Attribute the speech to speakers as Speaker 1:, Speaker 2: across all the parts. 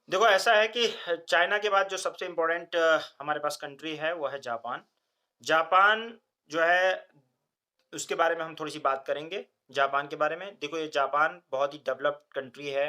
Speaker 1: देखो ऐसा है कि चाइना के बाद जो सबसे इम्पोर्टेंट हमारे पास कंट्री है वो है जापान। जापान जो है उसके बारे में हम थोड़ी-सी बात करेंगे, जापान के बारे में। देखो ये जापान बहुत ही डेवलप्ड कंट्री है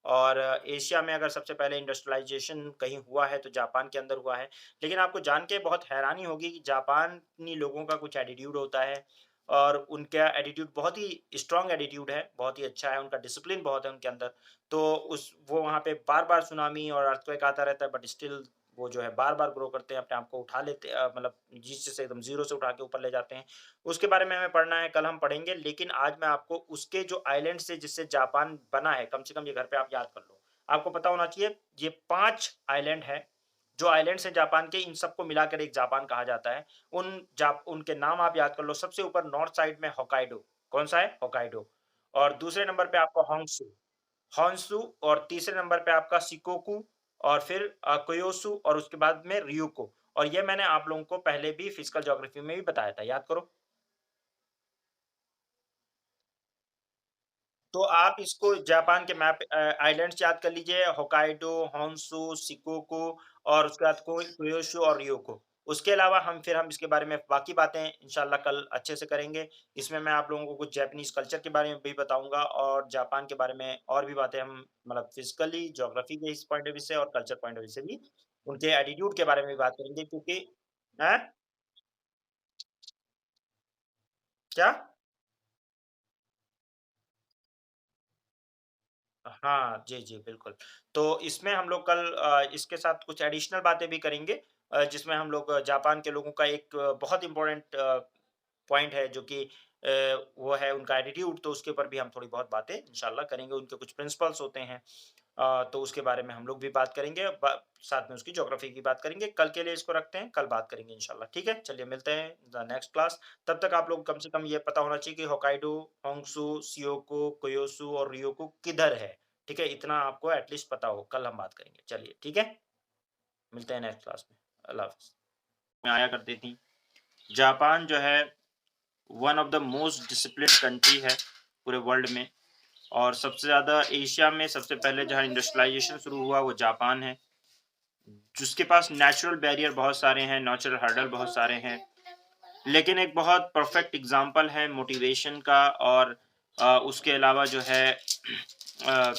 Speaker 1: और एशिया में अगर सबसे पहले इंडस्ट्रियलाइज़ेशन कहीं हुआ है तो जापान के अंदर हुआ है। लेकिन आपको जान के बहुत हैरानी होगी कि जापानी लोगों का कुछ एटीट्यूड होता है और उनका एटीट्यूड बहुत ही स्ट्रॉन्ग एटीट्यूड है, बहुत ही अच्छा है, उनका डिसिप्लिन बहुत है उनके अंदर। तो उस वो वहाँ पे बार-बार सुनामी और अर्थक्वेक आता रहता है बट स्टिल वो जो है बार-बार ग्रो करते हैं, अपने आप को उठा लेते मतलब नीचे से एकदम ज़ीरो से उठा के ऊपर ले जाते हैं। उसके बारे में हमें पढ़ना है, कल हम पढ़ेंगे, लेकिन आज मैं आपको उसके जो आइलैंड्स से जिससे जापान बना है, कम से कम ये घर पे आप याद कर लो। आपको पता होना चाहिए, ये 5 आइलैंड हैं, जो आइलैंड्स हैं जापान के, इन सबको मिलाकर एक जापान कहा जाता है। उनके नाम आप याद कर लो, सबसे ऊपर नॉर्थ साइड में होक्काइडो, कौन-सा है? होक्काइडो। और दूसरे नंबर पे आपका होन्शु, होन्शु और तीसरे नंबर पे आपका शिकोकू और फिर क्योसू और उसके बाद में ryukyu और ये मैंने आप लोगों को पहले भी फिजिकल ज्योग्राफी में भी बताया था, याद करो। तो आप इसको जापान के मैप आइलैंड्स याद कर लीजिए, होक्काइडो, होन्शु, शिकोकू और उसके बाद क्योशू और ryukyu। उसके अलावा हम इसके बारे में बाकी बातें इंशाल्लाह कल अच्छे से करेंगे। इसमें मैं आप लोगों को कुछ जापानीज़ कल्चर के बारे में भी बताऊँगा और जापान के बारे में और भी बातें हम मतलब फिज़िकली, ज्योग्राफी के इस पॉइंट ऑफ व्यू से और कल्चर पॉइंट ऑफ व्यू से भी उनके एटीट्यूड के बारे में भी बात करेंगे क्योंकि हैं? क्या? हाँ, जी, जी, बिल्कुल। तो इसमें हम लोग कल इसके साथ कुछ एडिशनल बातें भी करेंगे जिसमें हम लोग जापान के लोगों का एक बहुत इम्पोर्टेंट पॉइंट है जो कि वो है उनका एटीट्यूड तो उसके ऊपर भी हम थोड़ी बहुत बातें इंशाल्लाह करेंगे। उनके कुछ प्रिंसिपल्स होते हैं तो उसके बारे में हम लोग भी बात करेंगे साथ में उसकी ज्योग्राफी की बात करेंगे। कल के लिए इसको रखते हैं, कल बात करेंगे इंशाल्लाह, ठीक है? चलिए मिलते हैं द नेक्स्ट क्लास। तब तक आप लोग कम से कम ये पता होना चाहिए कि होक्काइडो, होन्शु, शियोको, क्योसू और ryukyu किधर है, ठीक है? इतना आपको एट लीस्ट पता हो, कल हम बात करेंगे। चलिए, ठीक है? मिलते हैं नेक्स्ट क्लास में। अल्लाह हाफ़िज़। में आया करती थी। जापान जो है one of the most disciplined country है पूरे वर्ल्ड में और सबसे ज़्यादा एशिया में सबसे पहले जहाँ इंडस्ट्रियलाइज़ेशन शुरू हुआ वो जापान है। जिसके पास नेचुरल बैरियर बहुत सारे हैं, नेचुरल हर्डल बहुत सारे हैं। लेकिन एक बहुत परफेक्ट एग्ज़ाम्पल है मोटिवेशन का और उसके अलावा जो है अ,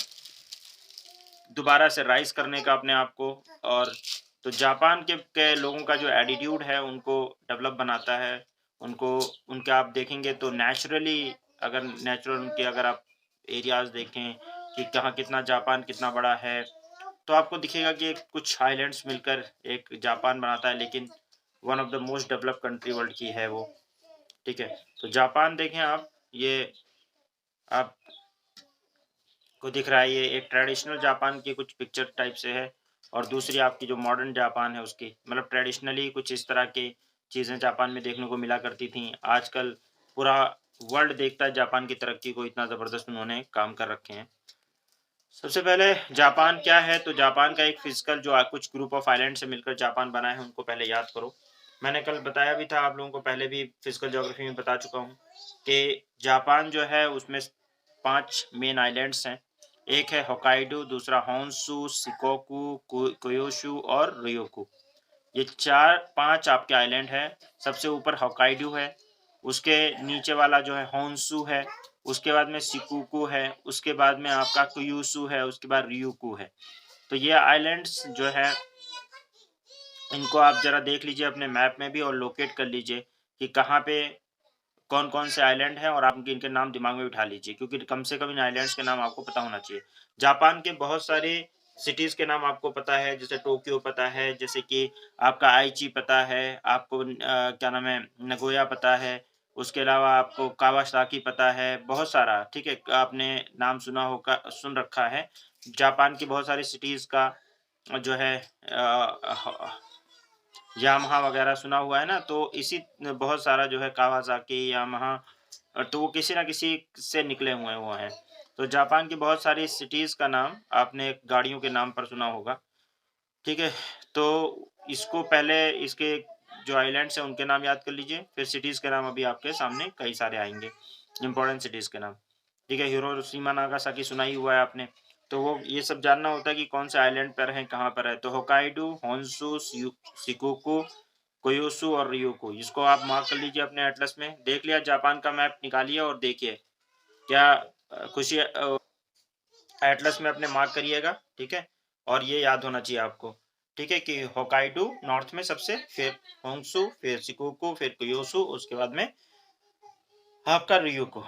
Speaker 1: दोबारा से राइज़ करने का अपने आप को और तो जापान के लोगों का जो एटीट्यूड है उनको डेवलप बनाता है। उनको उनके आप देखेंगे तो नेचुरली अगर नेचुरल उनके अगर आप एरियाज़ देखें कि कहाँ कितना जापान कितना बड़ा है, तो आपको दिखेगा कि कुछ आइलैंड्स मिलकर एक जापान बनाता है लेकिन one of the most developed country world की है वो, ठीक है? तो जापान देखें आप, ये आप को दिख रहा है ये एक ट्रेडिशनल जापान की कुछ पिक्चर टाइप से है और दूसरी आपकी जो मॉडर्न जापान है उसकी मतलब ट्रेडिशनली कुछ इस तरह की चीज़ें जापान में देखने को मिला करती थी। आजकल पूरा वर्ल्ड देखता है जापान की तरक्की को, इतना ज़बरदस्त उन्होंने काम कर रखे हैं। सबसे पहले जापान क्या है? तो जापान का एक फिजिकल जो कुछ ग्रुप ऑफ आइलैंड से मिलकर जापान बना है, उनको पहले याद करो। मैंने कल बताया भी था आप लोगों को, पहले भी फिजिकल ज्योग्राफी में बता चुका हूँ कि जापान जो है उसमें 5 मेन आइलैंड्स हैं। एक है होक्काइडो, दूसरा होन्शु, शिकोकू, क्योशू और ryukyu। ये 4-5 आपके आइलैंड हैं। सबसे ऊपर होक्काइडो है, उसके नीचे वाला जो है होन्शु है, उसके बाद में शिकोकू है, उसके बाद में आपका क्यूशू है, उसके बाद ryukyu है। तो ये आइलैंड्स जो है इनको आप ज़रा देख लीजिए अपने मैप में भी और लोकेट कर लीजिए कि कहाँ पे कौन-कौन से आइलैंड हैं और आप इनके नाम दिमाग में बिठा लीजिए क्योंकि कम से कम इन आइलैंड्स के नाम आपको पता होना चाहिए। जापान के बहुत सारे सिटीज़ के नाम आपको पता है, जैसे टोक्यो पता है, जैसे कि आपका आइची पता है, आपको क्या नाम है नगोया पता है, उसके अलावा आपको कावासाकी पता है, बहुत सारा, ठीक है? आपने नाम सुन रखा है। जापान की बहुत सारी सिटीज़ का जो है ह यामाहा वगैरह सुना हुआ है ना, तो इसी बहुत सारा जो है कावासाकी, यामाहा तो वो किसी न किसी से निकले हुए वो हैं। तो जापान की बहुत सारी सिटीज़ का नाम आपने गाड़ियों के नाम पर सुना होगा, ठीक है? तो इसको पहले इसके जो आइलैंड्स हैं उनके नाम याद कर लीजिए, फिर सिटीज़ के नाम अभी आपके सामने कई सारे आएँगे, इम्पोर्टेंट सिटीज़ के नाम, ठीक है? हिरोशिमा, नागासाकी सुना ही हुआ है आपने। तो वो ये सब जानना होता है कि कौन से आइलैंड पर है, कहाँ पर है। तो होकाइडो, होन्शु, शिकोकू, क्योटो और ryukyu, इसको आप मार्क कर लीजिए अपने एटलस में। देख लिया जापान का मैप निकालिए और देखिए क्या खुशी एटलस में अपने मार्क करिएगा, ठीक है। और ये याद होना चाहिए आपको, ठीक है, कि होकाइडो नॉर्थ में सबसे, फिर होन्शु, फिर शिकोकू, फिर क्योटो, उसके बाद में आपका ryukyu,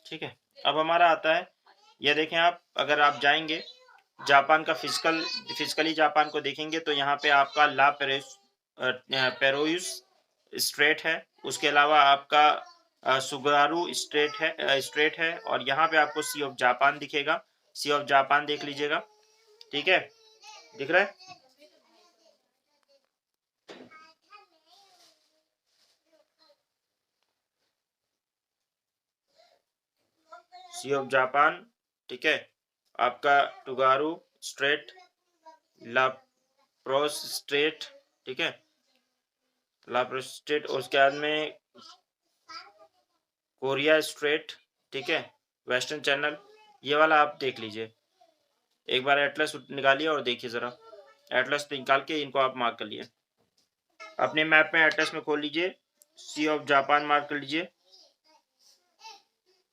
Speaker 1: ठीक है। अब हमारा आता है, ये देखें आप, अगर आप जाएंगे जापान का फिजिकली जापान को देखेंगे तो यहाँ पे आपका ला पेरोयुस स्ट्रेट है। उसके अलावा आपका सुगारू स्ट्रेट है और यहाँ पे आपको सी ऑफ जापान दिखेगा। सी ऑफ जापान देख लीजिएगा, ठीक है, दिख रहा है। सी ऑफ जापान, ठीक है, आपका टुगारू स्ट्रेट, लाप्रोस स्ट्रेट, ठीक है, लाप्रोस स्ट्रेट, और उसके बाद में कोरिया स्ट्रेट, ठीक है, वेस्टर्न चैनल, ये वाला आप देख लीजिए। एक बार एटलस निकालिए और देखिए जरा, एटलस निकाल के इनको आप मार्क कर लिए अपने मैप में। एटलस में खोल लीजिए, सी ऑफ जापान मार्क कर लीजिए,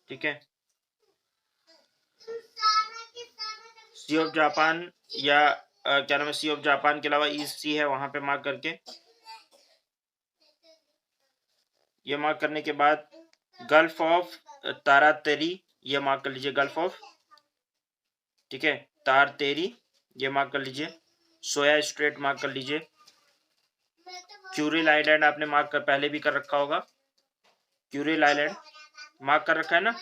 Speaker 1: ठीक है। सी ऑफ जापान या क्या नाम है, सी ऑफ जापान के अलावा ईस्ट सी है, वहां पे मार्क करके, ये मार्क करने के बाद गल्फ ऑफ तारातेरी, ये मार्क कर लीजिए, गल्फ ऑफ, ठीक है, तारतेरी, ये मार्क कर लीजिए। सोया स्ट्रेट मार्क कर लीजिए। क्यूरिल आइलैंड आपने मार्क कर पहले भी कर रखा होगा, क्यूरिल आइलैंड मार्क कर रखा है ना।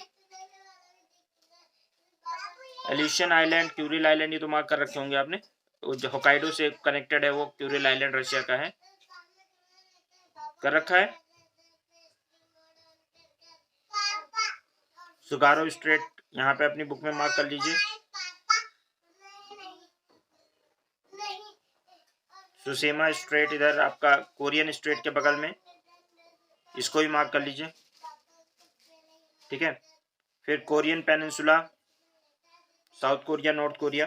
Speaker 1: एल्यूशियन आइलैंड, क्यूरिल आइलैंड, ये तो मार्क कर रखे होंगे आपने। जो होकाइडो से कनेक्टेड है वो क्यूरिल आइलैंड रशिया का है, कर रखा है। सुगारो स्ट्रेट यहाँ पे अपनी बुक में मार्क कर लीजिए। सुसीमा स्ट्रेट इधर आपका कोरियन स्ट्रेट के बगल में, इसको भी मार्क कर लीजिए, ठीक है। फिर Korean peninsula, south Korea, north Korea,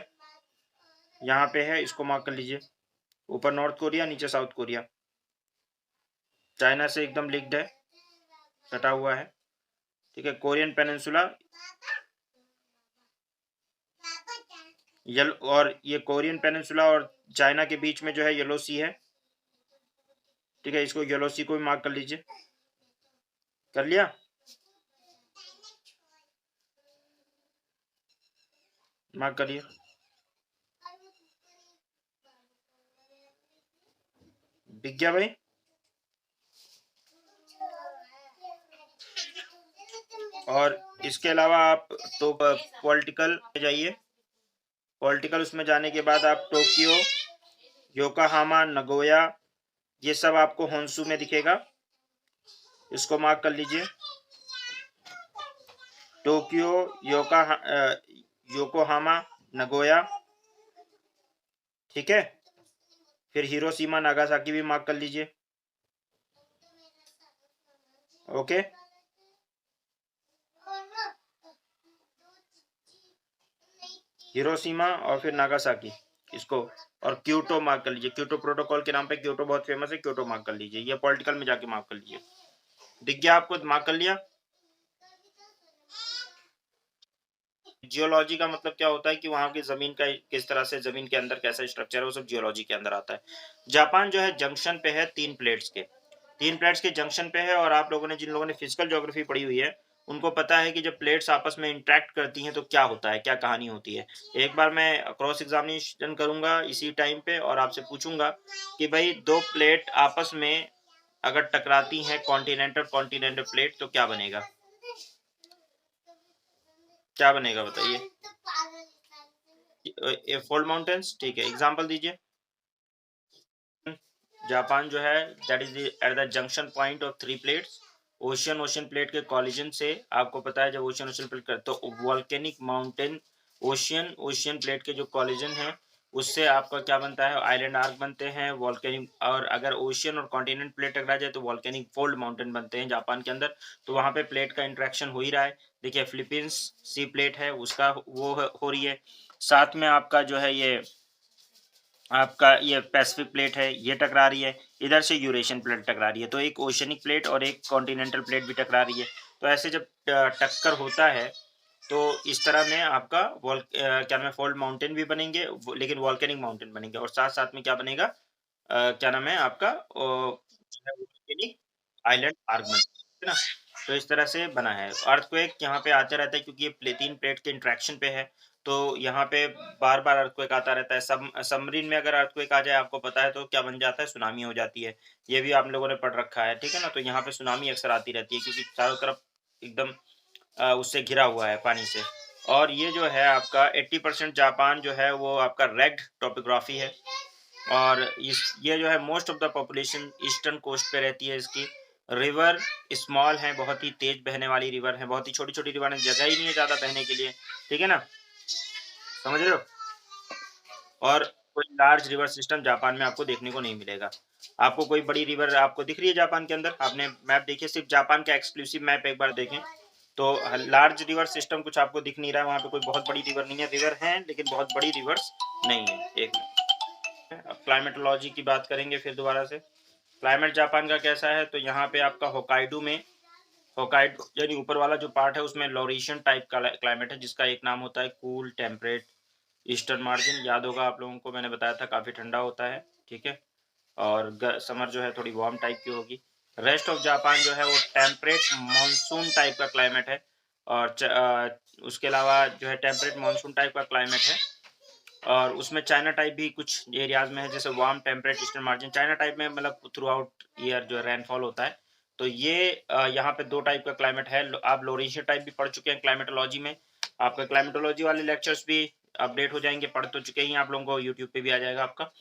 Speaker 1: यहाँ पे है, इसको मार्क कर लीजिए। ऊपर नॉर्थ कोरिया, नीचे साउथ कोरिया, चाइना से एकदम लिंक्ड है, कटा हुआ है, ठीक है। कोरियन पेनिनसुला और ये कोरियन पेनिनसुला और चाइना के बीच में जो है येलो सी है, ठीक है, इसको येलो सी को भी मार्क कर लीजिए। कर लिया, मार्क करिए। दिख गया भाई। और इसके अलावा आप तो पॉलिटिकल में जाइए, पॉलिटिकल उसमें जाने के बाद आप टोक्यो, योकोहामा, नगोया, ये सब आपको होन्शु में दिखेगा, इसको मार्क कर लीजिए। टोक्यो, योकोहामा, नगोया, ठीक है। फिर हिरोशिमा, नागासाकी भी मार्क कर लीजिए, ओके। हिरोशिमा और फिर नागासाकी, इसको, और क्योटो मार्क कर लीजिए। क्योटो प्रोटोकॉल के नाम पे क्योटो बहुत फेमस है, क्योटो मार्क कर लीजिए। ये पॉलिटिकल में जाके मार्क कर लीजिए। दिख गया आपको, मार्क कर लिया। जियोलॉजी का मतलब क्या होता है कि वहां की जमीन का किस तरह से, जमीन के अंदर कैसा स्ट्रक्चर है, वो सब जियोलॉजी के अंदर आता है। जापान जो है जंक्शन पे है तीन प्लेट्स के, तीन प्लेट्स के जंक्शन पे है। और आप लोगों ने, जिन लोगों ने फिजिकल ज्योग्राफी पढ़ी हुई है, उनको पता है कि जब प्लेट्स आपस में इंटरेक्ट करती हैं तो क्या होता है, क्या कहानी होती है। एक बार मैं क्रॉस एग्जामिनेशन करूंगा इसी टाइम पे और आपसे पूछूंगा कि भाई दो प्लेट आपस में अगर टकराती हैं, कॉन्टिनेंटल कॉन्टिनेंटल प्लेट, तो क्या बनेगा, क्या बनेगा बताइए। फोल्ड माउंटेन्स, ठीक है, एग्जांपल दीजिए। जापान जो है that is at the junction point of three plates. Ocean ocean plate के कॉलिजन से, आपको पता है जब ओशियन ओशियन प्लेट कर तो volcanic mountain, ocean ocean plate के जो कॉलिजन है उससे आपका क्या बनता है, आइलैंड आर्क बनते हैं, वॉल्केनिक। और अगर ओशियन और कॉन्टिनेंट प्लेट टकरा जाए तो वॉल्केनिक फोल्ड माउंटेन बनते हैं जापान के अंदर। तो वहां पे प्लेट का इंट्रैक्शन हो ही रहा है। देखिए फिलीपींस सी प्लेट है, उसका वो हो रही है। साथ में आपका जो है ये आपका ये पैसिफिक प्लेट है, ये टकरा रही है, इधर से यूरेशियन प्लेट टकरा रही है। तो एक ओशियनिक प्लेट और एक कॉन्टिनेंटल प्लेट भी टकरा रही है। तो ऐसे जब टक्कर होता है, तो इस तरह में आपका क्या नाम है, फ़ॉल्ट माउंटेन भी बनेंगे, वो लेकिन वोल्केनिक माउंटेन बनेंगे और साथ-साथ में क्या बनेगा, क्या नाम है आपका, जो है वोल्केनिक आइलैंड आर्क बनेगा, है ना? तो इस तरह से बना है। अर्थक्वेक यहाँ पे आते रहता है क्योंकि ये 3 प्लेट के इंटरैक्शन पे है, तो यहाँ पे बार-बार अर्थक्वेक आता रहता है। सबमरीन में अगर अर्थक्वेक आ जाए, आपको पता है तो क्या बन जाता है, सुनामी हो जाती है। ये भी आप लोगों ने पढ़ रखा है, ठीक है ना? तो यहाँ पे सुनामी अक्सर आती रहती है क्योंकि चारों तरफ एकदम उससे घिरा हुआ है पानी से। और ये जो है आपका 80% जापान जो है वो आपका रेग्ड टोपोग्राफी है। और इस ये जो है most of the population eastern coast पे रहती है इसकी। रिवर स्मॉल है, बहुत ही तेज बहने वाली रिवर है, बहुत ही छोटी-छोटी रिवर है, जगह ही नहीं है ज़्यादा बहने के लिए, ठीक है ना? समझ रहे हो? और कोई लार्ज रिवर सिस्टम जापान में आपको देखने को नहीं मिलेगा। आपको कोई बड़ी रिवर आपको दिख रही है जापान के अंदर? आपने मैप देखिए, सिर्फ़ जापान का एक्सक्लूसिव मैप एक बार देखें, तो लार्ज रिवर सिस्टम कुछ आपको दिख नहीं रहा है, वहाँ पे कोई बहुत बड़ी रिवर नहीं है। रिवर हैं, लेकिन बहुत बड़ी रिवर्स नहीं है। एक अब क्लाइमेटोलॉजी की बात करेंगे फिर दोबारा से। क्लाइमेट जापान का कैसा है, तो यहाँ पे आपका होक्काइडो में, होक्काइडो यानी ऊपर वाला जो पार्ट है उसमें लॉरेशियन टाइप का क्लाइमेट है, जिसका एक नाम होता है कूल टेम्परेट ईस्टर्न मार्जिन। याद होगा आप लोगों को, मैंने बताया था काफ़ी ठंडा होता है, ठीक है? और समर जो है थोड़ी वार्म टाइप की होगी। रेस्ट ऑफ जापान जो है वो टेम्परेट मानसून टाइप का क्लाइमेट है। और उसके अलावा जो है टेम्परेट मानसून टाइप का क्लाइमेट है। और उसमें चाइना टाइप भी कुछ एरियाज में है, जैसे warm temperate eastern margin. China type में मतलब थ्रू आउट ईयर जो है रेनफॉल होता है। तो ये यहाँ पे दो टाइप का क्लाइमेट है। आप लोरेशियन टाइप भी पढ़ चुके हैं क्लाइमेटोलॉजी में। आपका क्लाइमेटोलॉजी वाले लेक्चर्स भी अपडेट हो जाएंगे, पढ़ तो चुके ही हैं आप लोगों को, यूट्यूब पे भी आ जाएगा आपका।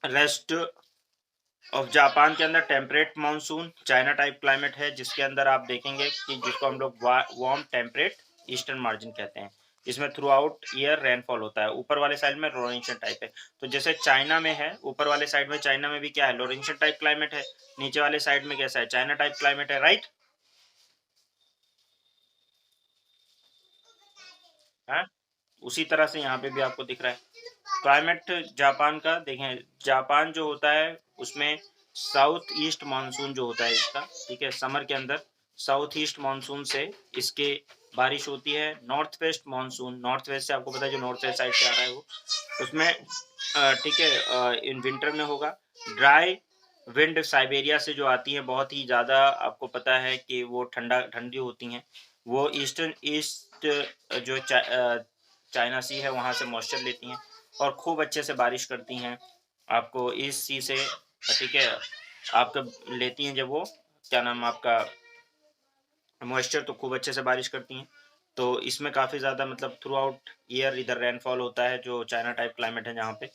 Speaker 1: रेस्ट ऑफ जापान के अंदर temperate monsoon China type climate है, जिसके अंदर आप देखेंगे कि जिसको हम लोग वार्म टेम्परेट ईस्टर्न मार्जिन कहते हैं। इसमें थ्रू आउट ईयर रेनफॉल होता है। ऊपर वाले साइड में लोरेंशियन टाइप है। तो जैसे चाइना में है, ऊपर वाले साइड में चाइना में भी क्या है, लोरेंशियन टाइप क्लाइमेट है। नीचे वाले साइड में कैसा है, चाइना टाइप क्लाइमेट है, राइट है? उसी तरह से यहाँ पे भी आपको दिख रहा है क्लाइमेट जापान का। देखें, जापान जो होता है उसमें साउथ ईस्ट मानसून जो होता है इसका, ठीक है, समर के अंदर साउथ ईस्ट मानसून से इसके बारिश होती है। North west monsoon, north west से आपको पता है जो नॉर्थ वेस्ट साइड से आ रहा है वो, उसमें ठीक है, इन विंटर में होगा। ड्राई विंड साइबेरिया से जो आती है, बहुत ही ज़्यादा आपको पता है कि वो ठंडी होती हैं। वो ईस्टर्न ईस्ट जो चाइना सी है वहाँ से मॉइस्चर लेती हैं और खूब अच्छे से बारिश करती हैं। आपको इस सी से, ठीक है, आपका लेती हैं जब वो, क्या नाम आपका, मॉइस्चर, तो खूब अच्छे से बारिश करती हैं। तो इसमें काफ़ी ज़्यादा मतलब थ्रू आउट ईयर इधर रेनफॉल होता है, जो चाइना टाइप क्लाइमेट है जहाँ पे।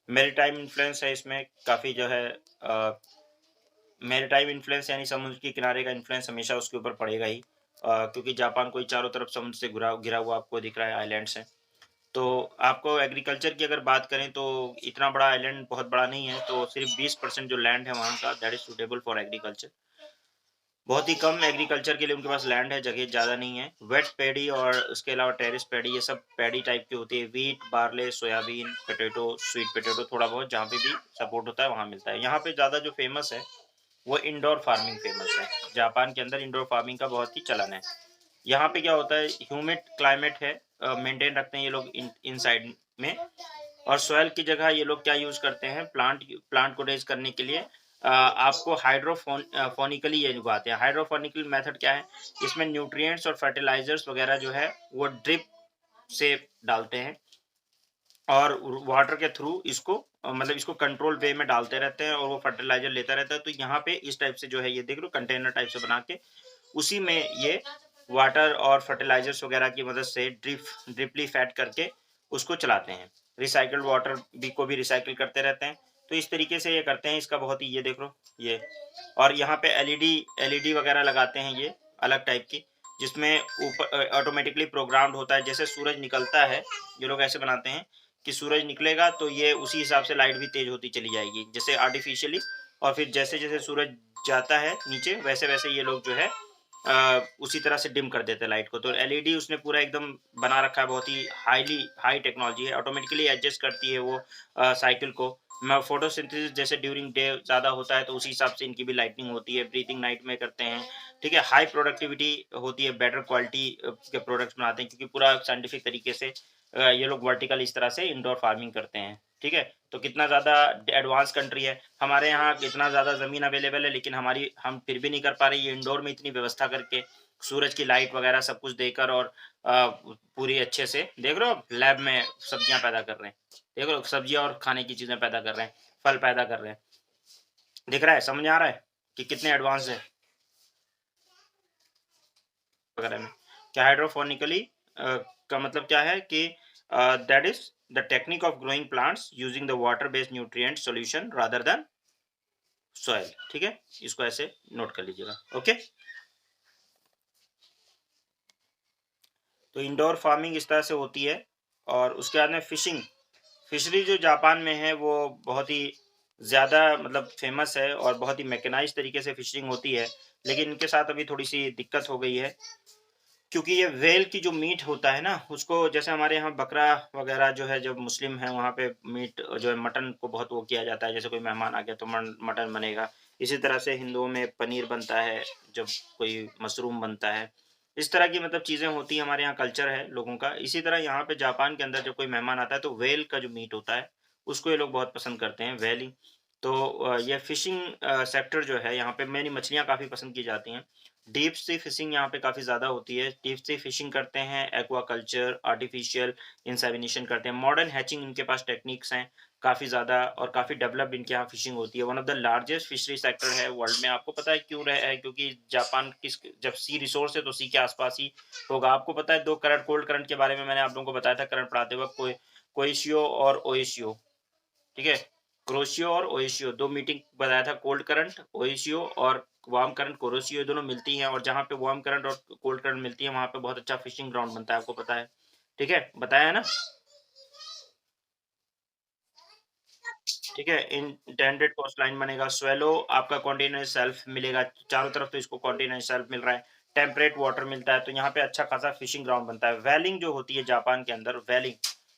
Speaker 1: मैरीटाइम इन्फ्लुएंस है इसमें काफ़ी जो है, मैरीटाइम इन्फ्लुएंस यानी समुद्र के किनारे का इन्फ्लुएंस हमेशा उसके ऊपर पड़ेगा ही, क्योंकि जापान कोई चारों तरफ समुद्र से घिरा घिरा हुआ आपको दिख रहा है, आइलैंड्स हैं। तो आपको एग्रीकल्चर की अगर बात करें तो इतना बड़ा आइलैंड बहुत बड़ा नहीं है, तो सिर्फ 20% जो लैंड है वहाँ का, that is suitable for agriculture. बहुत ही कम एग्रीकल्चर के लिए उनके पास लैंड है, जगह ज़्यादा नहीं है। वेट पैडी और उसके अलावा टेरिस पैडी, ये सब पैडी टाइप की होती है। Wheat, barley, soybean, potato, sweet potato, थोड़ा बहुत जहाँ पे भी सपोर्ट होता है वहाँ मिलता है। यहाँ पे ज़्यादा जो फेमस है वो इंडोर फार्मिंग फेमस है। जापान के अंदर इंडोर फार्मिंग का बहुत ही चलन है। यहाँ पे क्या होता है, ह्यूमिड क्लाइमेट है, मेंटेन रखते हैं ये लोग इन साइड में। और सॉइल की जगह ये लोग क्या यूज़ करते हैं, प्लांट प्लांट को रेज़ करने के लिए आपको फोनिकली ये उगाते हैं। हाइड्रोफोनिकल मेथड क्या है, इसमें न्यूट्रिएंट्स और फर्टिलाइज़र्स वगैरह जो है वो ड्रिप से डालते हैं और वाटर के थ्रू इसको मतलब इसको कंट्रोल वे में डालते रहते हैं और वो फर्टिलाइज़र लेता रहता है। तो यहाँ पे इस टाइप से जो है, ये देख लो कंटेनर टाइप से बना के, उसी में ये वाटर और फर्टिलाइज़र्स वगैरह की मदद से ड्रिपली फैड करके उसको चलाते हैं। रिसाइक्ल्ड वाटर भी को भी रिसाइकिल करते रहते हैं। तो इस तरीके से ये करते हैं, इसका बहुत ही, ये देख लो ये। और यहाँ पे एलईडी वगैरह लगाते हैं ये अलग टाइप की, जिसमें ऊपर ऑटोमेटिकली प्रोग्राम्ड होता है। जैसे सूरज निकलता है, ये लोग ऐसे बनाते हैं कि सूरज निकलेगा तो ये उसी हिसाब से लाइट भी तेज़ होती चली जाएगी, जैसे आर्टिफ़िशियली। और फिर जैसे-जैसे सूरज जाता है नीचे, वैसे-वैसे ये लोग जो है उसी तरह से डिम कर देते हैं लाइट को। तो एलईडी उसने पूरा एकदम बना रखा है, बहुत ही हाई टेक्नोलॉजी है, ऑटोमेटिकली एडजस्ट करती है वो साइकिल को। मैं फोटोसिंथेसिस जैसे ड्यूरिंग डे ज़्यादा होता है, तो उसी हिसाब से इनकी भी लाइटनिंग होती है, ब्रीथिंग नाइट में करते हैं, ठीक है? हाई प्रोडक्टिविटी होती है, बेटर क्वालिटी के प्रोडक्ट्स बनाते हैं, क्योंकि पूरा साइंटिफिक तरीके से ये लोग वर्टिकल इस तरह से इंडोर फार्मिंग करते हैं, ठीक है? तो कितना ज़्यादा एडवांस कंट्री है। हमारे यहाँ इतना ज़्यादा ज़मीन अवेलेबल है, लेकिन हम फिर भी नहीं कर पा रहे ये इंडोर में इतनी व्यवस्था करके, सूरज की लाइट वगैरह सब कुछ देकर, और पूरी अच्छे से देख रहे हो आप लैब में सब्जियाँ पैदा कर रहे हैं। देख रहे हो सब्जियाँ और खाने की चीज़ें पैदा कर रहे हैं, फल पैदा कर रहे हैं। दिख रहा है, समझ में आ रहा है कि कितने एडवांस है वगैरह में। क्या हाइड्रोपोनिकली का मतलब क्या है कि that is the technique of growing plants using the water based nutrient solution rather than soil, ठीक है? इसको ऐसे नोट कर लीजिएगा, ओके? तो इंडोर फार्मिंग इस तरह से होती है। और उसके बाद में फिशिंग, फिशरी जो जापान में है वो बहुत ही ज़्यादा मतलब फेमस है, और बहुत ही मैकेनाइज्ड तरीके से फिशिंग होती है। लेकिन इनके साथ अभी थोड़ी-सी दिक्कत हो गई है, क्योंकि ये व्हेल की जो मीट होता है ना, उसको जैसे हमारे यहाँ बकरा वगैरह जो है, जब मुस्लिम है वहाँ पे मीट जो है मटन को बहुत वो किया जाता है, जैसे कोई मेहमान आ गया तो मटन बनेगा। इसी तरह से हिंदुओं में पनीर बनता है, जब कोई मशरूम बनता है। इस तरह की मतलब चीज़ें होती हैं, हमारे यहाँ कल्चर है लोगों का। इसी तरह यहाँ पे जापान के अंदर जब कोई मेहमान आता है तो व्हेल का जो मीट होता है, उसको ये लोग बहुत पसंद करते हैं, व्हेलिंग। तो ये फिशिंग सेक्टर जो है, यहाँ पे मेनली मछलियाँ काफ़ी पसंद की जाती हैं। डीप सी फिशिंग यहाँ पे काफ़ी ज़्यादा होती है। डीप सी फिशिंग करते हैं, एक्वाकल्चर, आर्टिफिशियल इंसेमिनेशन करते हैं। मॉडर्न हैचिंग इनके पास टेक्निक्स हैं काफ़ी ज़्यादा, और काफ़ी डेवलप्ड इनके यहाँ फिशिंग होती है। One of the largest fishery sector है वर्ल्ड में। आपको पता है क्यों रहा है? क्योंकि जापान किस जब सी रिसोर्स है तो सी के आस-पास ही होगा। आपको पता है 2 करंट, कोल्ड करंट के बारे में मैंने आप लोगों को बताया था करंट पढ़ाते वक़्त, कोइशियो और ओइशियो, ठीक है? कुरोशियो और ओइशियो 2 मीटिंग बताया था, कोल्ड करंट ओइशियो और वार्म करंट कुरोशियो, ये दोनों मिलती हैं, और जहाँ पे वार्म करंट और कोल्ड करंट मिलती है वहाँ पे बहुत अच्छा फिशिंग ग्राउंड बनता है, आपको पता है, ठीक है? बताया है ना? ठीक है? इंटेंडेड कोस्टलाइन बनेगा, स्वैलो आपका कॉन्टिनेंटल शेल्फ मिलेगा, चारों तरफ तो इसको कॉन्टिनेंटल शेल्फ मिल रहा है, टेम्परेट वाटर मिलता है, तो यहाँ पे अच्छा खासा फिशिंग ग्राउंड बनता है। व्हेलिंग जो होती है जापान के अंदर,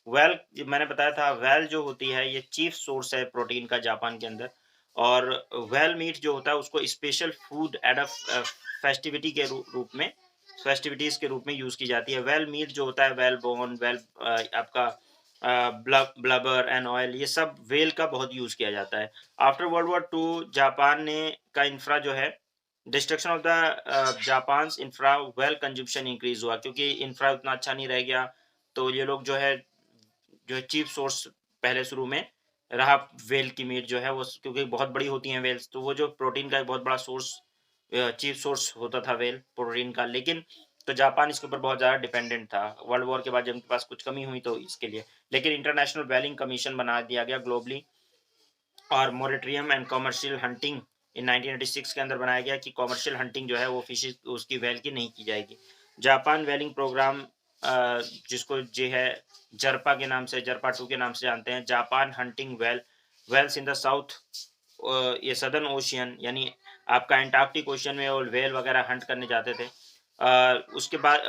Speaker 1: व्हेल मैंने बताया था, व्हेल जो होती है ये चीफ सोर्स है प्रोटीन का जापान के अंदर। और व्हेल मीट जो होता है उसको special food at a festivity के रूप में, फेस्टिविटीज के रूप में यूज की जाती है। व्हेल मीट जो होता है, व्हेल बोन, आपका ब्लबर एंड ऑयल, ये सब व्हेल का बहुत यूज किया जाता है। After world war two Japan ने का इंफ्रा जो है, destruction of the Japan infra, whale consumption increase हुआ, क्योंकि इंफ्रा उतना अच्छा नहीं रह गया। तो ये लोग जो है चीप सोर्स पहले शुरू में रहा व्हेल की मीट जो है वो, क्योंकि बहुत बड़ी होती हैं व्हेल्स, तो वो जो प्रोटीन का एक बहुत बड़ा सोर्स, चीप सोर्स होता था व्हेल प्रोटीन का। लेकिन तो जापान इसके ऊपर बहुत ज़्यादा डिपेंडेंट था। वर्ल्ड वॉर के बाद जब उनके पास कुछ कमी हुई तो इसके लिए, लेकिन इंटरनेशनल व्हेलिंग कमीशन बना दिया गया ग्लोबली, और moratorium and commercial hunting in 1986 के अंदर बनाया गया कि कमर्शियल हंटिंग जो है वो फिशेज उसकी व्हेल की नहीं की जाएगी। जापान व्हेलिंग प्रोग्राम, जिसको जो है जरपा के नाम से, जरपा 2 के नाम से जानते हैं, Japan hunting whales in the south, ये सदर्न ओशियन, यानी आपका एंटार्क्टिक ओशियन में वो व्हेल वगैरह हंट करने जाते थे। उसके बाद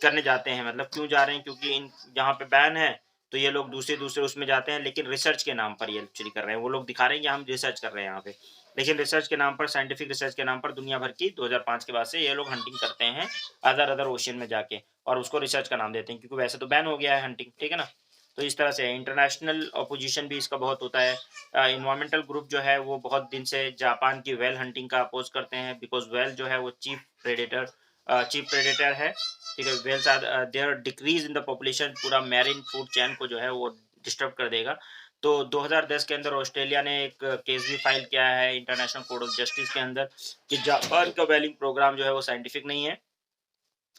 Speaker 1: करने जाते हैं, मतलब क्यों जा रहे हैं, क्योंकि इन जहाँ पे बैन है तो ये लोग दूसरे दूसरे उसमें जाते हैं, लेकिन रिसर्च के नाम पर ये एक्चुअली कर रहे हैं। वो लोग दिखा रहे हैं कि हम रिसर्च कर रहे हैं यहाँ पे, लेकिन रिसर्च के नाम पर, साइंटिफिक रिसर्च के नाम पर दुनिया भर की 2005 के बाद से ये लोग हंटिंग करते हैं अदर अदर ओशियन में जाके, और उसको रिसर्च का नाम देते हैं, क्योंकि वैसे तो बैन हो गया है हंटिंग, ठीक है ना? तो इस तरह से इंटरनेशनल अपोजिशन भी इसका बहुत होता है। इन्वायरमेंटल ग्रुप जो है वो बहुत दिन से जापान की व्हेल हंटिंग का अपोज करते हैं, बिकॉज व्हेल जो है वो चीप प्रेडेटर है, ठीक है? Whales are their decrease in the population, पूरा मैरीन फूड चेन को जो है वो डिस्टर्ब कर देगा। तो 2010 के अंदर ऑस्ट्रेलिया ने एक केस भी फाइल किया है इंटरनेशनल कोर्ट ऑफ जस्टिस के अंदर, कि जापान का व्हेलिंग प्रोग्राम जो है वो साइंटिफिक नहीं है।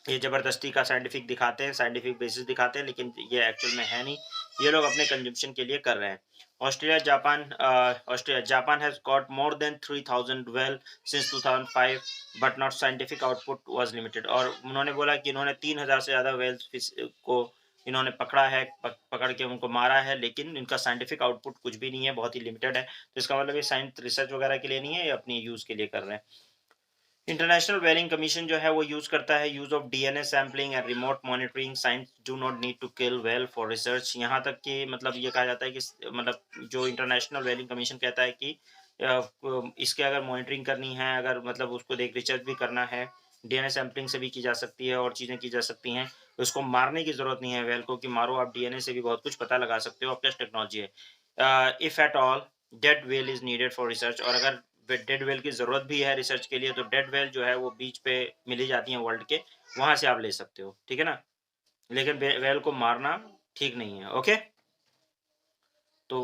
Speaker 1: ये ज़बरदस्ती का साइंटिफिक दिखाते हैं, साइंटिफिक बेसिस दिखाते हैं, लेकिन ये एक्चुअल में है नहीं। ये लोग अपने कंजम्पशन के लिए कर रहे हैं। Australia Japan has got more than 3000 well since 2005, but not scientific output was limited. और उन्होंने बोला कि इन्होंने 3000 से ज़्यादा वेल्स फिश को इन्होंने पकड़ा है, पकड़ के उनको मारा है, लेकिन इनका साइंटिफिक आउटपुट कुछ भी नहीं है, बहुत ही लिमिटेड है। तो इसका मतलब ये साइंस रिसर्च वगैरह के लिए नहीं है, ये अपनी यूज़ के लिए कर रहे हैं। इंटरनेशनल वेलिंग कमीशन जो है वो यूज़ करता है use of DNA sampling and remote monitoring science do not need to kill whale for research. यहाँ तक कि मतलब ये कहा जाता है कि मतलब जो इंटरनेशनल वेलिंग कमीशन कहता है कि इसके अगर मॉनिटरिंग करनी है, अगर मतलब उसको देख रिसर्च भी करना है, डीएनए सैंपलिंग से भी की जा सकती है और चीज़ें की जा सकती हैं, तो उसको मारने की ज़रूरत नहीं है वेल को कि मारो, आप डीएनए से भी बहुत कुछ पता लगा सकते हो, आपके पास टेक्नोलॉजी है। If at all dead well is needed for research, और अगर डेड वेल की ज़रूरत भी है रिसर्च के लिए, तो डेड वेल जो है वो बीच पे मिल ही जाती हैं वर्ल्ड के, वहाँ से आप ले सकते हो, ठीक है ना? लेकिन वेल को मारना ठीक नहीं है, ओके? तो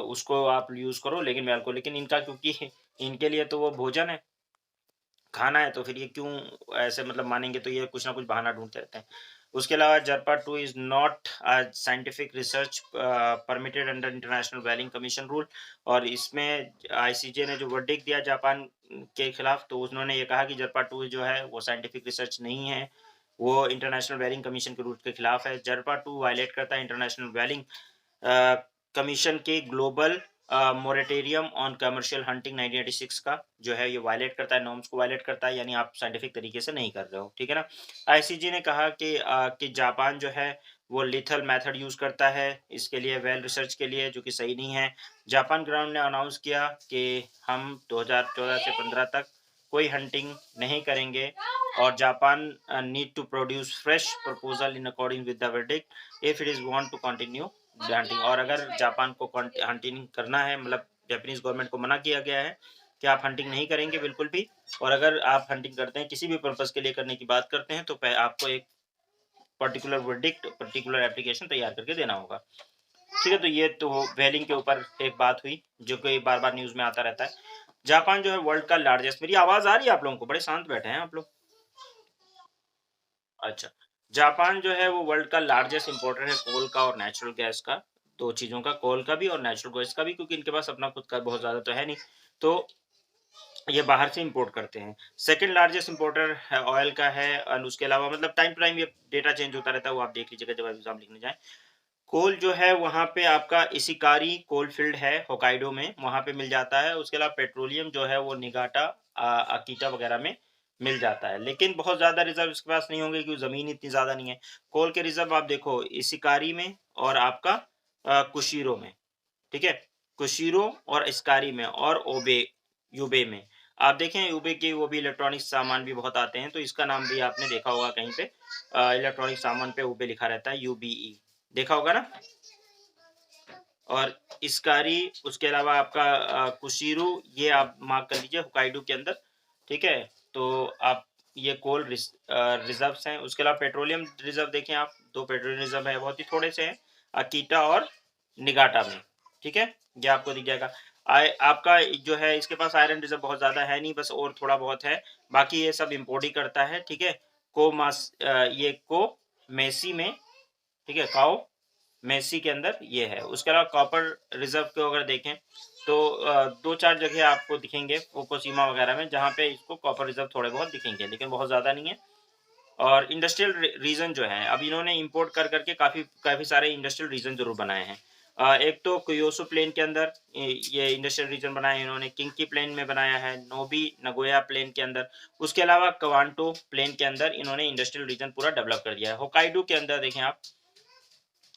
Speaker 1: उसको आप यूज़ करो, लेकिन वेल को, लेकिन इनका क्योंकि इनके लिए तो वो भोजन है, खाना है, तो फिर ये क्यों ऐसे मतलब मानेंगे, तो ये कुछ ना कुछ बहाना ढूँढते रहते हैं। उसके अलावा जरपा 2 is not scientific research permitted under international व्हेलिंग commission rule, और इसमें आईसीजे ने जो वर्डिक्ट दिया जापान के खिलाफ, तो उन्होंने ये कहा कि जरपा 2 जो है वो साइंटिफिक रिसर्च नहीं है, वो इंटरनेशनल व्हेलिंग कमीशन के रूल के खिलाफ है। जरपा 2 वायलेट करता है इंटरनेशनल व्हेलिंग कमीशन के global moratorium on commercial hunting 1986 का जो है ये वायलेट करता है, नॉर्म्स को वायलेट करता है, यानी आप साइंटिफिक तरीके से नहीं कर रहे हो, ठीक है ना? आईसीजी ने कहा कि जापान जो है वो लिथल मेथड यूज करता है इसके लिए, वेल रिसर्च के लिए, जो कि सही नहीं है। जापान ग्राउंड ने अनाउंस किया कि हम 2014 से 15 तक कोई हंटिंग नहीं करेंगे, और Japan need to produce fresh proposal in according with the verdict if it is want to continue hunting. और अगर जापान को हंटिंग करना है, मतलब जापानीज गवर्नमेंट को मना किया गया है कि आप हंटिंग नहीं करेंगे बिल्कुल भी, और अगर आप हंटिंग करते हैं, किसी भी पर्पज के लिए करने की बात करते हैं, तो आपको एक पर्टिकुलर वर्डिक्ट, पर्टिकुलर एप्लीकेशन तैयार करके देना होगा, ठीक है? तो ये तो वेलिंग के ऊपर एक बात हुई जो कि बार बार न्यूज में आता रहता है। जापान जो है वर्ल्ड का लार्जेस्ट, मेरी आवाज आ रही है आप लोगों को? बड़े शांत बैठे हैं आप लोग। अच्छा, जापान जो है वो वर्ल्ड का लार्जेस्ट इंपोर्टर है कोल का और नेचुरल गैस का, 2 चीज़ों का, कोल का भी और नेचुरल गैस का भी, क्योंकि इनके पास अपना खुद का बहुत ज़्यादा तो है नहीं, तो ये बाहर से इंपोर्ट करते हैं। सेकंड लार्जेस्ट इंपोर्टर है ऑयल का है, और उसके अलावा मतलब टाइम टू टाइम ये डेटा चेंज होता रहता है, वो आप देख लीजिएगा जब आप एग्ज़ाम लिखने जाएँ। कोल जो है वहाँ पे आपका इशिकारी कोल फील्ड है होकाइडो में, वहाँ पे मिल जाता है। उसके अलावा पेट्रोलियम जो है वो निगाटा, अकीटा वगैरह में मिल जाता है। लेकिन बहुत ज़्यादा रिज़र्व इसके पास नहीं होंगे क्योंकि ज़मीन इतनी ज़्यादा नहीं है। कोल के रिज़र्व आप देखो इशिकारी में और आपका कुशीरो में, ठीक है? कुशीरो और इस्कारी में और यूबे में। आप देखें यूबे के वो भी इलेक्ट्रॉनिक सामान भी बहुत आते हैं, तो इसका नाम भी आपने देखा होगा कहीं पे, इलेक्ट्रॉनिक सामान पे यूबे लिखा रहता है, यूबीई, देखा होगा ना? और इस्कारी, उसके अलावा आपका कुशीरू, ये आप मार्क कर लीजिए होकाइडो के अंदर, ठीक है? तो आप ये कोल रिजर्व्स हैं। उसके अलावा पेट्रोलियम रिजर्व देखें आप, 2 पेट्रोलियम रिजर्व है, बहुत ही थोड़े से हैं, अकीटा और निगाटा में, ठीक है? ये आपको दिख जाएगा। आपका जो है इसके पास आयरन रिजर्व बहुत ज़्यादा है नहीं, बस और थोड़ा बहुत है, बाकी ये सब इम्पोर्ट ही करता है, ठीक है? ये मेसी में, ठीक है? मेसी के अंदर ये है। उसके अलावा कॉपर रिज़र्व को अगर देखें तो 2-4 जगह आपको दिखेंगे फुकुशिमा वगैरह में, जहाँ पे इसको कॉपर रिज़र्व थोड़े बहुत दिखेंगे, लेकिन बहुत ज़्यादा नहीं है। और इंडस्ट्रियल रीजन जो है, अब इन्होंने इंपोर्ट कर करके काफ़ी काफ़ी सारे इंडस्ट्रियल रीजन ज़रूर बनाए हैं। एक तो क्योसो प्लेन के अंदर ये इंडस्ट्रियल रीजन बनाया है इन्होंने, किंकी प्लेन में बनाया है, नोबी नगोया प्लेन के अंदर, उसके अलावा क्वांटो प्लेन के अंदर इन्होंने इंडस्ट्रियल रीजन पूरा डेवलप कर दिया है। होकाइडो के अंदर देखें आप,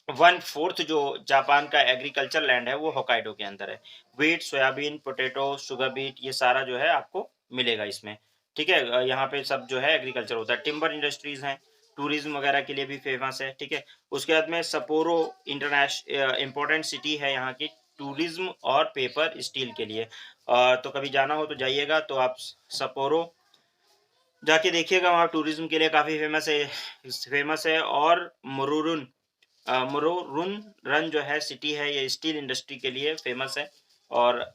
Speaker 1: 1/4 जो जापान का एग्रीकल्चर लैंड है वो होकाइडो के अंदर है। Wheat, soybean, potato, sugar beet, ये सारा जो है आपको मिलेगा इसमें। ठीक है? यहाँ पे सब जो है एग्रीकल्चर होता है। टिम्बर इंडस्ट्रीज़ हैं, टूरिज़्म वगैरह के लिए भी फ़ेमस है, ठीक है? उसके बाद में सप्पोरो इम्पोर्टेंट सिटी है यहाँ की टूरिज़्म और पेपर, स्टील के लिए। तो कभी जाना हो तो जाइएगा, तो आप सप्पोरो जाके देखिएगा, वहाँ टूरिज़्म के लिए काफ़ी फ़ेमस है। और मोरोरुन रन जो है सिटी है, ये स्टील इंडस्ट्री के लिए फ़ेमस है। और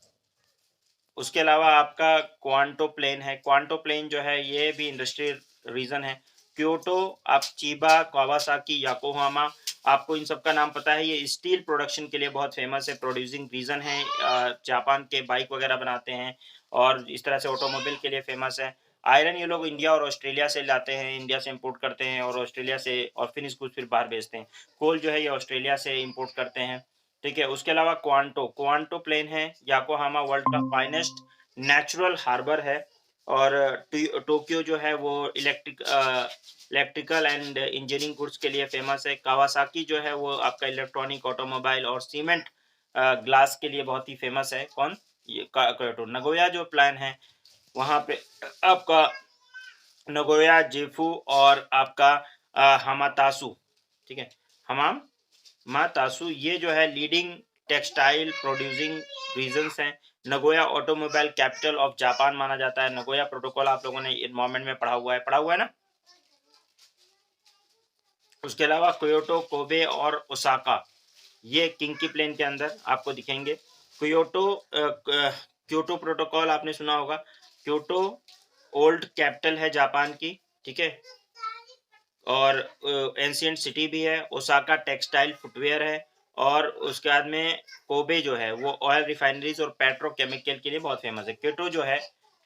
Speaker 1: उसके अलावा आपका क्वांटो प्लेन है। क्वांटो प्लेन जो है ये भी इंडस्ट्रियल रीजन है। क्योटो, आप चिबा, कावासाकी, याकोहामा, आपको इन सब का नाम पता है। ये स्टील प्रोडक्शन के लिए बहुत फेमस है, प्रोड्यूसिंग रीजन है। जापान के बाइक वगैरह बनाते हैं और इस तरह से ऑटोमोबाइल के लिए फेमस है। आयरन ये लोग इंडिया और ऑस्ट्रेलिया से लाते हैं, इंडिया से इंपोर्ट करते हैं और ऑस्ट्रेलिया से, और फिनिश गुड्स फिर बाहर बेचते हैं। कोल जो है ये ऑस्ट्रेलिया से इंपोर्ट करते हैं, ठीक है? उसके अलावा क्वांटो प्लेन है, याकोहामा वर्ल्ड का फाइनेस्ट नेचुरल हार्बर है। और टोक्यो जो है वो इलेक्ट्रिकल एंड इंजीनियरिंग गुड्स के लिए फेमस है। कावासाकी जो है वो आपका इलेक्ट्रॉनिक, ऑटोमोबाइल और सीमेंट ग्लास के लिए बहुत ही फेमस है। कौन? ये क्योटो। नगोया जो प्लान है वहाँ पे आपका नगोया, जेफू और आपका हमातासु, ठीक है, हमाम मातासु, ये जो है लीडिंग टेक्सटाइल प्रोड्यूसिंग रीजन्स हैं। Nagoya automobile capital of Japan माना जाता है। नगोया प्रोटोकॉल आप लोगों ने एनवायरमेंट में पढ़ा हुआ है ना। उसके अलावा क्योटो, कोबे और ओसाका, ये किंकी प्लेन के अंदर आपको दिखेंगे। क्योटो प्रोटोकॉल आपने सुना होगा। क्योटो ओल्ड कैपिटल है जापान की, ठीक है, और एंशियंट सिटी भी है। ओसाका टेक्सटाइल फुटवेयर है। और उसके बाद में कोबे जो है वो ऑयल रिफाइनरीज और पेट्रोकेमिकल के लिए बहुत फेमस है। क्योटो जो है,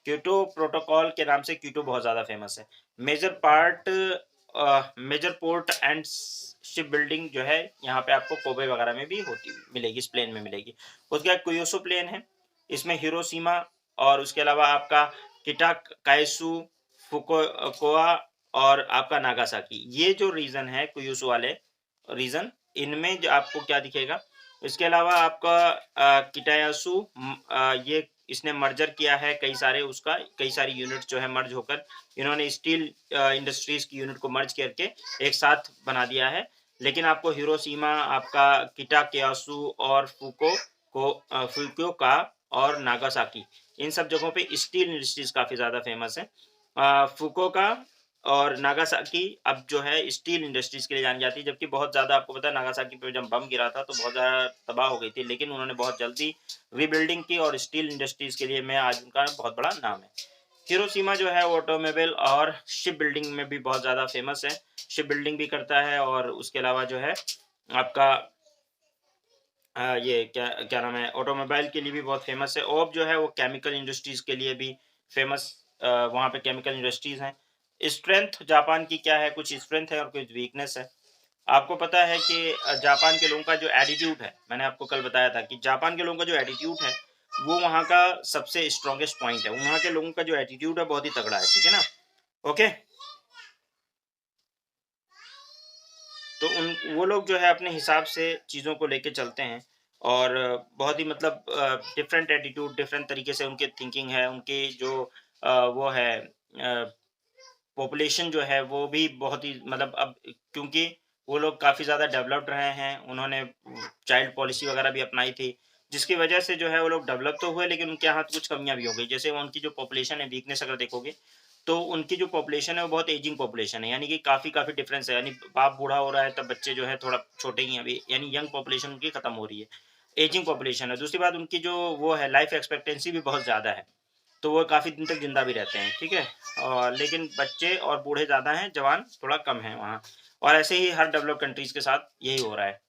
Speaker 1: क्योटो प्रोटोकॉल के नाम से क्योटो बहुत ज़्यादा फेमस है। Major port and ship building जो है यहाँ पे आपको कोबे वगैरह में भी होती मिलेगी, इस प्लेन में मिलेगी। उसके बाद कुयोसो प्लेन है, इसमें हिरोशिमा और उसके अलावा आपका किटा काइसु, फुकुओका और आपका नागासाकी, ये जो रीजन है कुयुसु वाले रीजन, इनमें जो आपको क्या दिखेगा। इसके अलावा आपका किटायासु, ये इसने मर्जर किया है कई सारे, उसका कई सारी यूनिट जो है मर्ज होकर इन्होंने स्टील इंडस्ट्रीज की यूनिट को मर्ज करके एक साथ बना दिया है। लेकिन आपको हिरोशिमा, आपका किटायासु और फुकुओका और नागासाकी, इन सब जगहों पे स्टील इंडस्ट्रीज काफी ज्यादा फेमस है। फुकुओका और नागासाकी अब जो है स्टील इंडस्ट्रीज के लिए जानी जाती है, जबकि बहुत ज़्यादा आपको पता है नागासाकी पे जब बम गिरा था तो बहुत ज़्यादा तबाह हो गई थी, लेकिन उन्होंने बहुत जल्दी रीबिल्डिंग की और स्टील इंडस्ट्रीज के लिए मैं आज उनका बहुत बड़ा नाम है। हिरोशिमा जो है ऑटोमोबाइल और शिप बिल्डिंग में भी बहुत ज़्यादा फेमस है। शिप बिल्डिंग भी करता है और उसके अलावा जो है आपका ये क्या क्या नाम है, ऑटोमोबाइल के लिए भी बहुत फेमस है। ओब जो है वो केमिकल इंडस्ट्रीज के लिए भी फेमस, वहाँ पे केमिकल इंडस्ट्रीज हैं। स्ट्रेंथ जापान की क्या है, कुछ स्ट्रेंथ है और कुछ वीकनेस है। आपको पता है कि जापान के लोगों का जो एटीट्यूड है, मैंने आपको कल बताया था कि जापान के लोगों का जो एटीट्यूड है वो वहाँ का सबसे स्ट्रॉन्गेस्ट पॉइंट है। वहाँ के लोगों का जो एटीट्यूड है बहुत ही तगड़ा है, ठीक है ना। ओके, तो उन वो लोग जो है अपने हिसाब से चीज़ों को लेके चलते हैं और बहुत ही मतलब डिफरेंट एटीट्यूड, डिफरेंट तरीके से उनके थिंकिंग है, उनकी जो वो है पॉपुलेशन जो है वो भी बहुत ही मतलब अब, क्योंकि वो लोग काफ़ी ज़्यादा डेवलप्ड रहे हैं, उन्होंने चाइल्ड पॉलिसी वगैरह भी अपनाई थी, जिसकी वजह से जो है वो लोग डेवलप तो हुए, लेकिन उनके यहाँ कुछ कमियाँ भी हो गई। जैसे वो उनकी जो पॉपुलेशन है, वीकनेस अगर देखोगे, तो उनकी जो पॉपुलेशन है वो बहुत एजिंग पॉपुलेशन है, यानी कि काफ़ी डिफरेंस है, यानी बाप बूढ़ा हो रहा है तब बच्चे जो है थोड़ा छोटे ही हैं अभी, यानी यंग पॉपुलेशन उनकी खत्म हो रही है, एजिंग पॉपुलेशन है। दूसरी बात, उनकी जो वो है लाइफ एक्सपेक्टेंसी भी बहुत ज़्यादा है, तो वो काफ़ी दिन तक ज़िंदा भी रहते हैं, ठीक है? और लेकिन बच्चे और बूढ़े ज़्यादा हैं, जवान थोड़ा कम हैं वहाँ। और ऐसे ही हर डेवलप्ड कंट्रीज़ के साथ यही हो रहा है,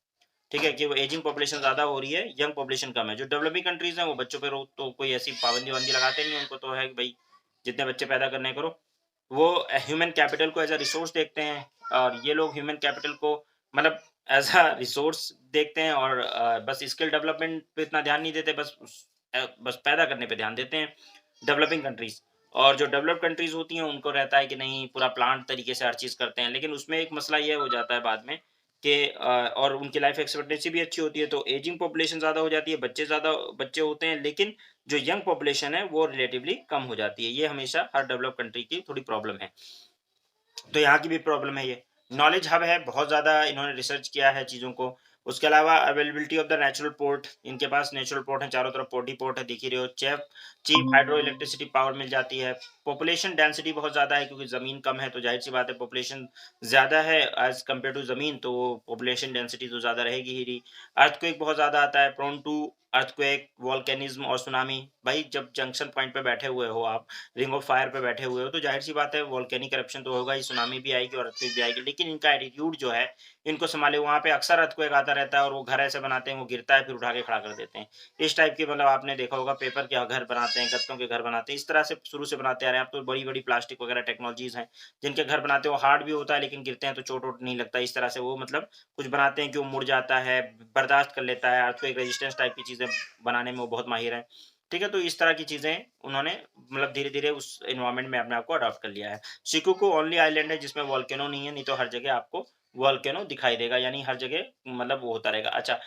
Speaker 1: ठीक है? कि वो एजिंग पॉपुलेशन ज़्यादा हो रही है, यंग पॉपुलेशन कम है। जो डेवलपिंग कंट्रीज़ हैं, वो बच्चों पे रो तो कोई ऐसी पाबंदी-वाबंदी लगाते नहीं हैं, उनको तो है कि भई जितने बच्चे पैदा करने करो। वो ह्यूमन कैपिटल को एज़ अ रिसोर्स देखते हैं और ये लोग ह्यूमन कैपिटल को मतलब एज़ अ रिसोर्स देखते हैं और बस स्किल डेवलपमेंट पे इतना ध्यान नहीं देते, बस पैदा करने पे ध्यान देते हैं डेवलपिंग कंट्रीज़। और जो डेवलप्ड कंट्रीज़ होती हैं, उनको रहता है कि नहीं पूरा प्लान्ड तरीके से हर चीज़ करते हैं। लेकिन उसमें एक मसला ये हो जाता है बाद में कि और उनकी लाइफ एक्सपेक्टेंसी भी अच्छी होती है, तो एजिंग पॉपुलेशन ज़्यादा हो जाती है, बच्चे होते हैं, लेकिन जो यंग पॉपुलेशन है वो रिलेटिवली कम हो जाती है। ये हमेशा हर डेवलप्ड कंट्री की थोड़ी प्रॉब्लम है। तो यहाँ की भी प्रॉब्लम है ये। नॉलेज हब है, बहुत ज़्यादा इन्होंने रिसर्च किया है चीज़ों को। उसके अलावा availability of the natural port, इनके पास नेचुरल पोर्ट है, चारों तरफ पोर्ट ही पोर्ट है, दिख ही रहे हो। चीप हाइड्रो इलेक्ट्रिसिटी पावर मिल जाती है। पॉपुलेशन डेंसिटी बहुत ज़्यादा है, क्योंकि ज़मीन कम है, तो ज़ाहिर-सी बात है पॉपुलेशन ज़्यादा है एज़ कम्पेयर टू ज़मीन, तो पॉपुलेशन डेंसिटी तो ज़्यादा रहेगी ही रही। अर्थक्वेक बहुत ज़्यादा आता है, प्रोन टू अर्थक्वेक, वोल्केनिज़्म और सुनामी। भाई जब जंक्शन पॉइंट पे बैठे हुए हो आप, रिंग ऑफ फायर पे बैठे हुए हो, तो ज़ाहिर-सी बात है वोल्केनिक इरप्शन तो होगा ही, सुनामी भी आएगी और अर्थक्वेक भी आएगी। लेकिन इनका एटीट्यूड जो है, इनको सँभाले, वहाँ पे अक्सर अर्थक्वेक आता रहता है और वो घर ऐसे बनाते हैं, वो गिरता है फिर उठा के खड़ा कर देते हैं। इस टाइप की मतलब आपने देखा होगा पेपर के घर बनाते हैं, गत्तों के घर बनाते हैं, इस तरह से शुरू से बनाते आ रहे हैं। अब तो बड़ी-बड़ी प्लास्टिक वगैरह टेक्नोलॉजीज़ हैं, जिनके घर बनाते हैं वो हार्ड भी होता है, लेकिन गिरते हैं तो चोट-वोट नहीं लगता। इस तरह से वो मतलब कुछ बनाते हैं कि वो मुड़ जाता है, बर्दाश्त कर लेता है, अर्थक्वेक रेजिस्टेंस टाइप की चीज़ें बनाने में वो बहुत माहिर हैं। ठीक है? तो इस तरह की चीज़ें उन्होंने मतलब धीरे-धीरे उस एनवायरनमेंट में अपने आप को अडॉप्ट कर लिया है। शिकोकू ओनली आइलैंड है जिसमें वोल्केनो नहीं है, नहीं तो हर जगह आपको वोल्केनो दिखाई देगा, यानी हर जगह मतलब वो होता रहेगा। अच्छा,